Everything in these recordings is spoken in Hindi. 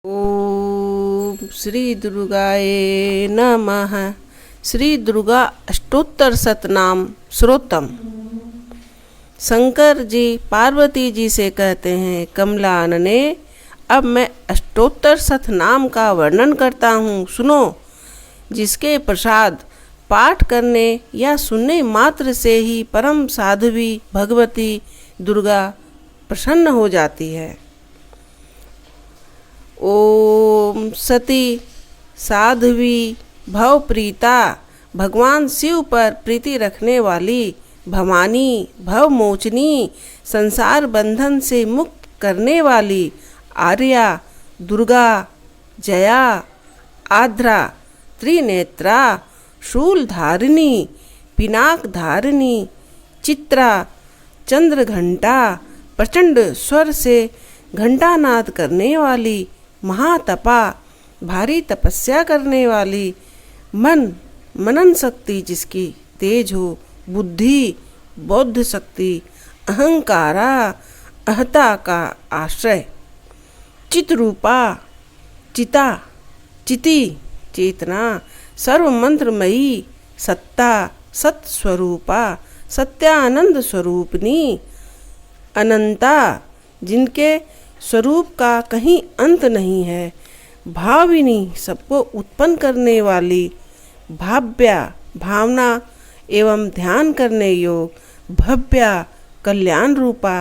ओम श्री दुर्गाय नमः। श्री दुर्गा अष्टोत्तर शतनाम श्रोतम। शंकर जी पार्वती जी से कहते हैं, कमलानने अब मैं अष्टोत्तर शतनाम का वर्णन करता हूँ, सुनो। जिसके प्रसाद पाठ करने या सुनने मात्र से ही परम साध्वी भगवती दुर्गा प्रसन्न हो जाती है। ओम सती साध्वी भवप्रीता, भगवान शिव पर प्रीति रखने वाली, भवानी भवमोचनी, संसार बंधन से मुक्त करने वाली, आर्या दुर्गा, जया आद्रा, त्रिनेत्रा, शूलधारिणी, पिनाक धारिणी, चित्रा, चंद्रघंटा, प्रचंड स्वर से घंटानाद करने वाली, महातपा, भारी तपस्या करने वाली, मनन शक्ति जिसकी तेज हो, बुद्धि बौद्ध शक्ति, अहंकारा अहता का आश्रय, चितरूपा चिता चिति चेतना, सर्वमंत्रमयी, सत्ता सत्स्वरूपा, सत्यानंद स्वरूपिणी, अनंता जिनके स्वरूप का कहीं अंत नहीं है, भाविनी सबको उत्पन्न करने वाली, भाव्या भावना एवं ध्यान करने योग, भव्या कल्याण रूपा,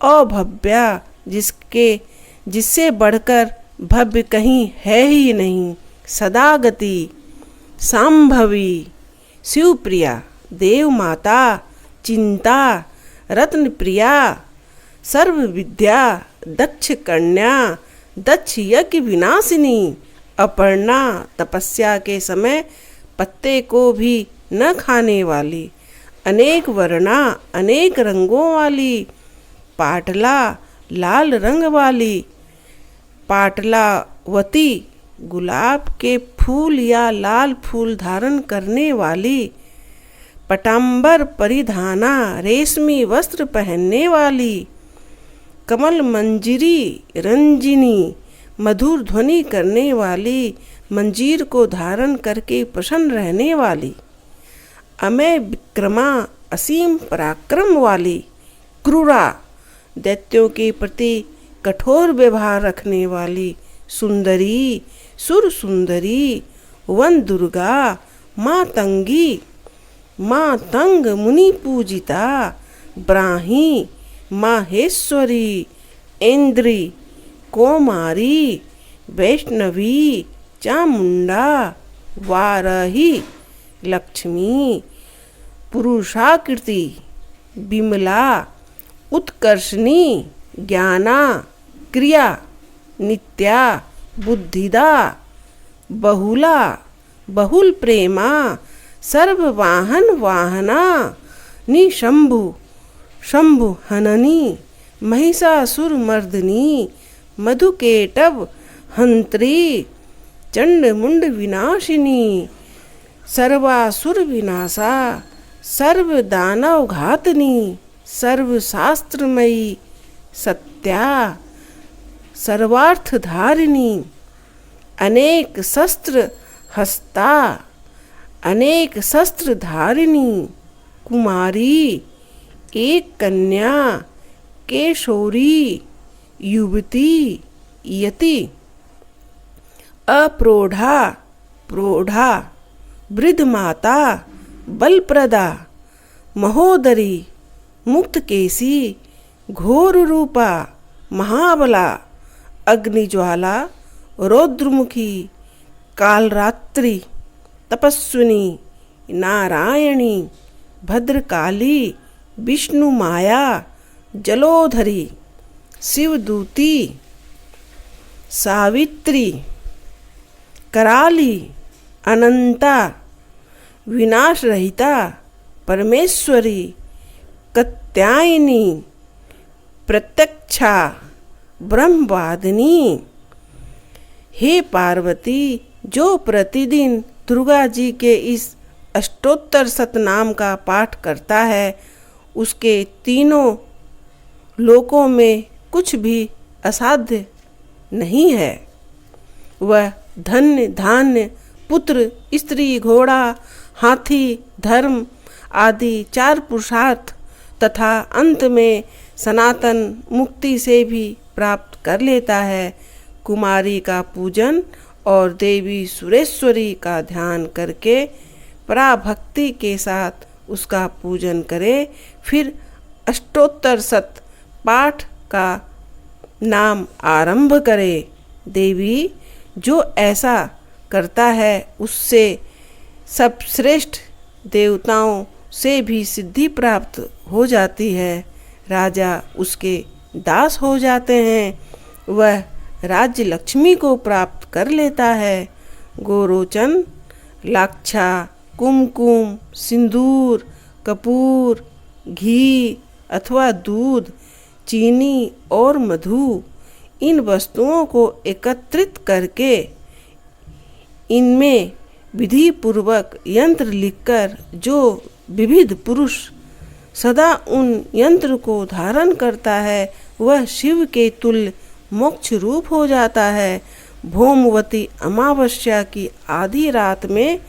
अभव्या जिससे बढ़कर भव्य कहीं है ही नहीं, सदागति, सांभवी, शिवप्रिया, देव माता, चिंता, रत्न प्रिया, सर्व विद्या, दक्ष कन्या, दक्ष यज्ञ विनाशिनी, अपर्णा तपस्या के समय पत्ते को भी न खाने वाली, अनेक वर्णा अनेक रंगों वाली, पाटला लाल रंग वाली, पाटलावती गुलाब के फूल या लाल फूल धारण करने वाली, पटांबर परिधाना रेशमी वस्त्र पहनने वाली, कमल मंजिरी रंजिनी मधुर ध्वनि करने वाली, मंजीर को धारण करके प्रसन्न रहने वाली, अमय विक्रमा असीम पराक्रम वाली, क्रूरा दैत्यों के प्रति कठोर व्यवहार रखने वाली, सुंदरी सुर सुंदरी, वन दुर्गा, माँ तंगी, माँ तंग मुनि पूजिता, ब्राही माहेश्वरी, इंद्री, कोमारी, वैष्णवी, चामुंडा, वाराही, लक्ष्मी, पुरुषाकृति, विमला, उत्कर्षणी, ज्ञाना, क्रिया, नित्या, बुद्धिदा, बहुला, बहुल प्रेमा, सर्ववाहन वाहना, निशंभु शंभु हननी, महिषासुर मर्दनी, मधुकेटव हंत्री, चंड मुंड विनाशिनी, सर्वासुर विनाशा, सर्व दानव घातनी, सर्व शास्त्रमयी, सत्या सर्वार्थ धारिणी, अनेक शस्त्र हस्ता, अनेक शस्त्र धारिणी, कुमारी, एक कन्या, केशोरी, युवती, यति, अप्रोढ़ा, प्रोढ़ा, वृद्ध माता, बलप्रदा, महोदरी, मुक्तकेशी, घोर रूपा, महाबला, अग्निज्वाला, रौद्रमुखी, कालरात्रि, तपस्विनी, नारायणी, भद्रकाली, विष्णु माया, जलोधरी, शिवदूती, सावित्री, कराली, अनंता, विनाश रहिता, परमेश्वरी, कत्यायनी, प्रत्यक्षा, ब्रह्मवादिनी। हे पार्वती, जो प्रतिदिन दुर्गा जी के इस अष्टोत्तर शतनाम का पाठ करता है, उसके तीनों लोकों में कुछ भी असाध्य नहीं है। वह धन्य धान्य, पुत्र, स्त्री, घोड़ा, हाथी, धर्म आदि 4 पुरुषार्थ तथा अंत में सनातन मुक्ति से भी प्राप्त कर लेता है। कुमारी का पूजन और देवी सुरेश्वरी का ध्यान करके पराभक्ति के साथ उसका पूजन करे, फिर अष्टोत्तर शत पाठ का नाम आरंभ करे। देवी, जो ऐसा करता है उससे सब श्रेष्ठ देवताओं से भी सिद्धि प्राप्त हो जाती है। राजा उसके दास हो जाते हैं, वह राज्य लक्ष्मी को प्राप्त कर लेता है। गोरोचन, लाक्षा, कुमकुम, सिंदूर, कपूर, घी अथवा दूध, चीनी और मधु, इन वस्तुओं को एकत्रित करके इनमें विधि पूर्वक यंत्र लिखकर जो विविध पुरुष सदा उन यंत्र को धारण करता है, वह शिव के तुल्य मोक्ष रूप हो जाता है। भौमवती अमावस्या की आधी रात में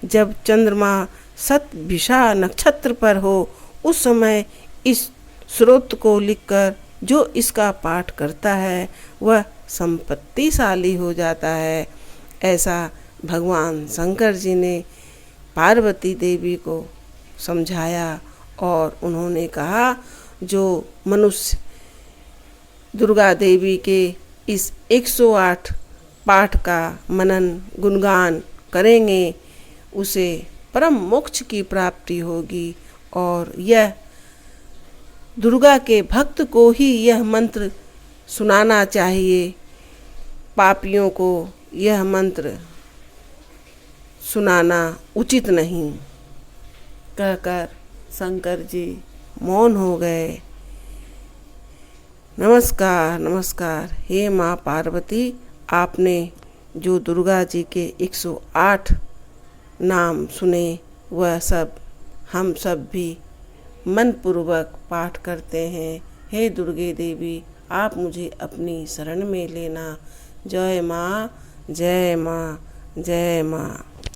जब चंद्रमा शतभिषा नक्षत्र पर हो, उस समय इस स्रोत को लिखकर जो इसका पाठ करता है वह संपत्तिशाली हो जाता है। ऐसा भगवान शंकर जी ने पार्वती देवी को समझाया और उन्होंने कहा, जो मनुष्य दुर्गा देवी के इस 108 पाठ का मनन गुणगान करेंगे, उसे परम मोक्ष की प्राप्ति होगी। और यह दुर्गा के भक्त को ही यह मंत्र सुनाना चाहिए, पापियों को यह मंत्र सुनाना उचित नहीं। कहकर शंकर जी मौन हो गए। नमस्कार नमस्कार। हे माँ पार्वती, आपने जो दुर्गा जी के 108 नाम सुने वह सब हम सब भी मनपूर्वक पाठ करते हैं। हे दुर्गे देवी, आप मुझे अपनी शरण में लेना। जय माँ, जय माँ, जय माँ।